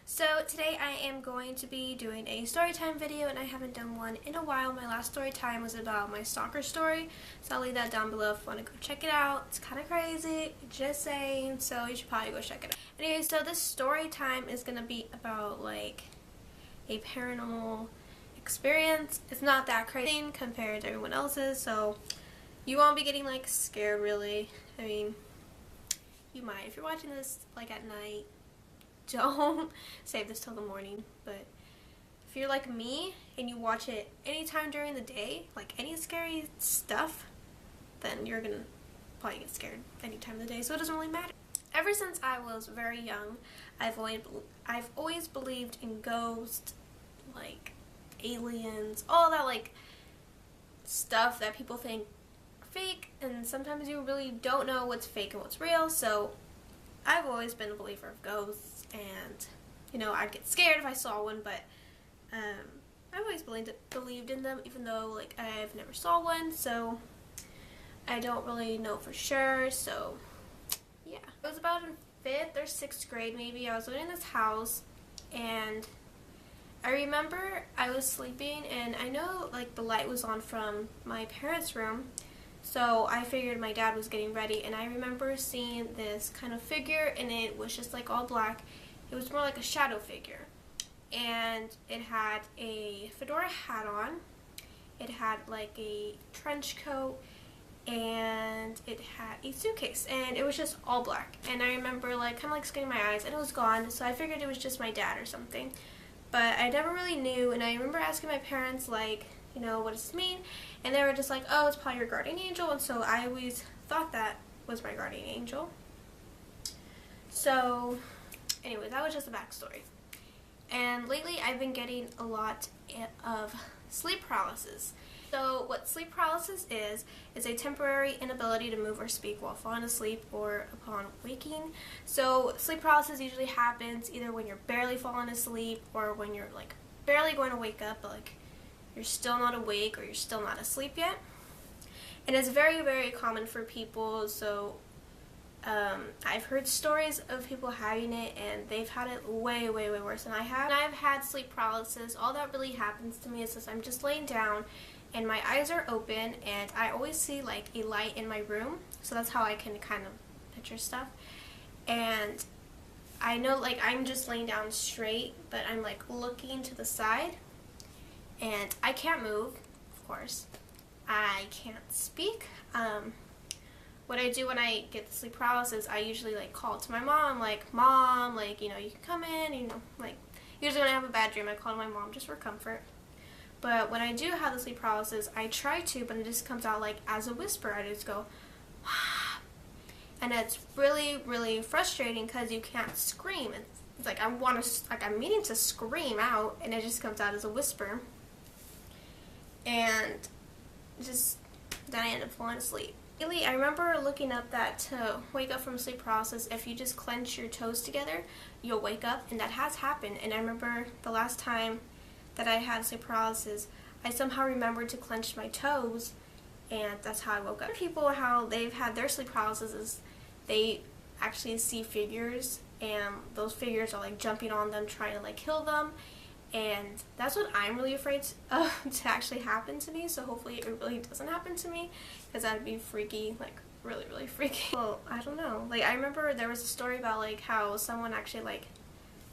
So today I am going to be doing a story time video, and I haven't done one in a while. My last story time was about my stalker story, so I'll leave that down below if you want to go check it out. It's kind of crazy, just saying, so you should probably go check it out. Anyway, so this story time is going to be about like a paranormal experience. It's not that crazy compared to everyone else's, so you won't be getting like scared really. I mean, you might if you're watching this like at night. Don't save this till the morning, but if you're like me and you watch it anytime during the day, like any scary stuff, then you're gonna probably get scared any time of the day, so it doesn't really matter. Ever since I was very young, I've always believed in ghosts, like aliens, all that like stuff that people think are fake, and sometimes you really don't know what's fake and what's real, so I've always been a believer of ghosts, and, you know, I'd get scared if I saw one, but I've always believed in them, even though, like, I've never saw one, so I don't really know for sure, so, yeah. It was about in 5th or 6th grade, maybe. I was living in this house, and I remember I was sleeping, and I know, like, the light was on from my parents' room, so I figured my dad was getting ready, and I remember seeing this kind of figure, and it was just like all black. It was more like a shadow figure, and it had a fedora hat on, it had like a trench coat, and it had a suitcase, and it was just all black. And I remember like kind of like squinting my eyes, and it was gone, so I figured it was just my dad or something, but I never really knew. And I remember asking my parents, like, you know, what does this mean? And they were just like, oh, it's probably your guardian angel. And so I always thought that was my guardian angel. So, anyway, that was just a backstory. And lately I've been getting a lot of sleep paralysis. So what sleep paralysis is a temporary inability to move or speak while falling asleep or upon waking. So sleep paralysis usually happens either when you're barely falling asleep or when you're like barely going to wake up, but like you're still not awake or you're still not asleep yet. And it's very, very common for people, so I've heard stories of people having it, and they've had it way, way, way worse than I have. When I've had sleep paralysis, all that really happens to me is that I'm just laying down and my eyes are open, and I always see like a light in my room, so that's how I can kind of picture stuff. And I know like I'm just laying down straight, but I'm like looking to the side, and I can't move, of course. I can't speak. What I do when I get the sleep paralysis, I usually like call to my mom, like, Mom, like, you know, you can come in, you know, like, usually when I have a bad dream, I call my mom just for comfort. But when I do have the sleep paralysis, I try to, but it just comes out like as a whisper. I just go, and it's really, really frustrating because you can't scream. It's like I'm meaning to scream out, and it just comes out as a whisper. And just then I end up falling asleep. Really, I remember looking up that to wake up from sleep paralysis, if you just clench your toes together, you'll wake up, and that has happened. And I remember the last time that I had sleep paralysis, I somehow remembered to clench my toes, and that's how I woke up. People, how they've had their sleep paralysis is they actually see figures, and those figures are like jumping on them, trying to like kill them. And that's what I'm really afraid to actually happen to me, so hopefully it really doesn't happen to me, because that'd be freaky, like really, really freaky. Well, I don't know. Like, I remember there was a story about like how someone actually like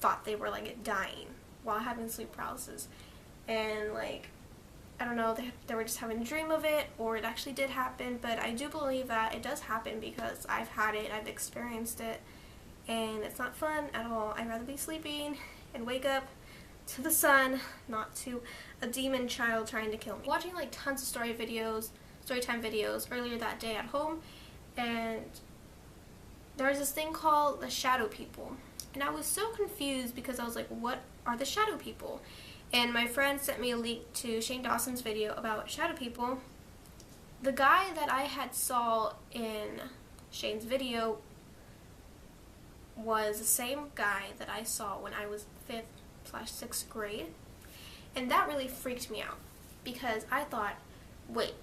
thought they were like dying while having sleep paralysis. And like, I don't know, they were just having a dream of it, or it actually did happen, but I do believe that it does happen because I've had it, I've experienced it, and it's not fun at all. I'd rather be sleeping and wake up to the sun, not to a demon child trying to kill me. Watching like tons of story time videos earlier that day at home, and there was this thing called the shadow people, and I was so confused because I was like, what are the shadow people? And my friend sent me a link to Shane Dawson's video about shadow people. The guy that I had saw in Shane's video was the same guy that I saw when I was 5th/6th grade, and that really freaked me out because I thought, wait,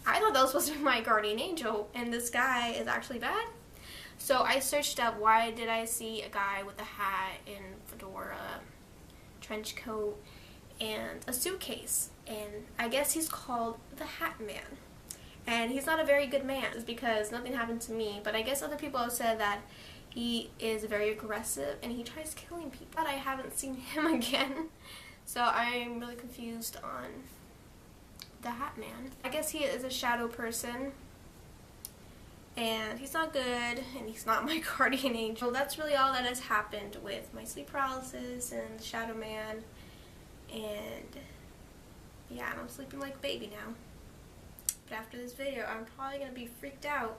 I thought that was supposed to be my guardian angel, and this guy is actually bad. So I searched up why did I see a guy with a hat and fedora, trench coat, and a suitcase, and I guess he's called the Hat Man. And he's not a very good man, it's because nothing happened to me, but I guess other people have said that he is very aggressive and he tries killing people. But I haven't seen him again, so I'm really confused on the Hat Man. I guess he is a shadow person, and he's not good, and he's not my guardian angel. That's really all that has happened with my sleep paralysis and the Shadow Man, and yeah, and I'm sleeping like a baby now. But after this video, I'm probably going to be freaked out,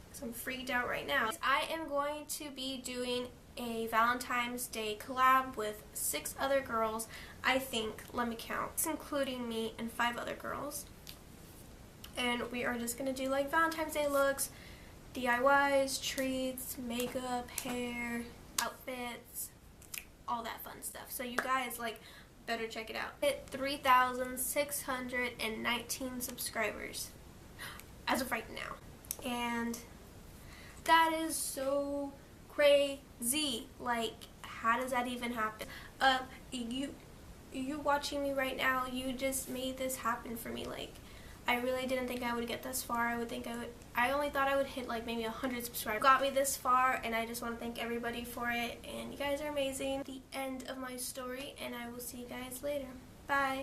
because I'm freaked out right now. I am going to be doing a Valentine's Day collab with 6 other girls, I think, let me count, including me and 5 other girls. And we are just going to do like Valentine's Day looks, DIYs, treats, makeup, hair, outfits, all that fun stuff. So you guys like better check it out. Hit 3,619 subscribers as of right now. And that is so crazy. Like, how does that even happen? You watching me right now, you just made this happen for me. Like, I really didn't think I would get this far. I only thought I would hit like maybe 100 subscribers. Got me this far, and I just want to thank everybody for it, and you guys are amazing. The end of my story, and I will see you guys later. Bye.